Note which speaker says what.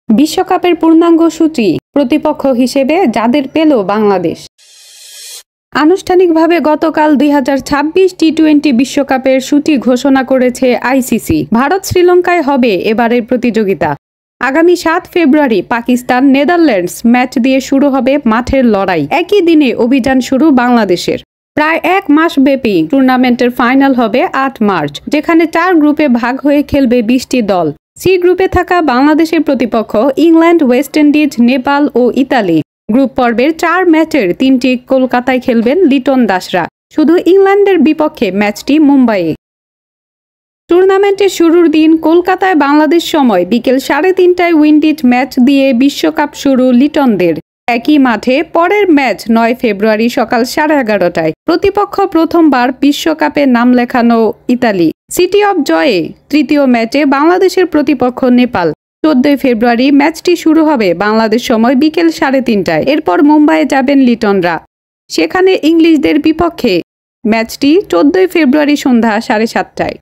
Speaker 1: বিশ্বকাপের পূর্ণাঙ্গ সূচি, প্রতিপক্ষ হিসেবে যাদের পেল বাংলাদেশ। আনুষ্ঠানিকভাবে গতকাল 2026 টি-20 বিশ্বকাপের সূচি ঘোষণা করেছে আইসিসি। ভারত শ্রীলঙ্কায় হবে এবারের প্রতিযোগিতা। আগামী 7 ফেব্রুয়ারি পাকিস্তান নেদারল্যান্ডস ম্যাচ দিয়ে শুরু হবে মাঠের লড়াই। একই দিনে অভিযান শুরু বাংলাদেশের। প্রায় এক মাস ব্যাপী টুর্নামেন্টের ফাইনাল হবে 8 মার্চ, যেখানে 4 গ্রুপে ভাগ হয়ে খেলবে 20টি দল। সি গ্রুপে থাকা বাংলাদেশের প্রতিপক্ষ ইংল্যান্ড, ওয়েস্ট ইন্ডিজ, নেপাল ও ইতালি। গ্রুপ পর্বের 4 ম্যাচের 3টি কলকাতায় খেলবেন লিটন দাসরা। শুধু ইংল্যান্ডের বিপক্ষে ম্যাচটি মুম্বাইয়ে। টুর্নামেন্টের শুরুর দিন কলকাতায় বাংলাদেশ সময় বিকেল 3:30টায় উইন্ডিজ ম্যাচ দিয়ে বিশ্বকাপ শুরু লিটনদের। একই মাঠে পরের ম্যাচ 9 ফেব্রুয়ারি সকাল 11:30টায়। প্রতিপক্ষ প্রথমবার বিশ্বকাপে নাম লেখানো ইতালি। সিটি অব জয়ে তৃতীয় ম্যাচে বাংলাদেশের প্রতিপক্ষ নেপাল। 14 ফেব্রুয়ারি ম্যাচটি শুরু হবে বাংলাদেশ সময় বিকেল 3:30টায়। এরপর মুম্বাইয়ে যাবেন লিটনরা। সেখানে ইংলিশদের বিপক্ষে ম্যাচটি 14 ফেব্রুয়ারি সন্ধ্যা 7:30টায়।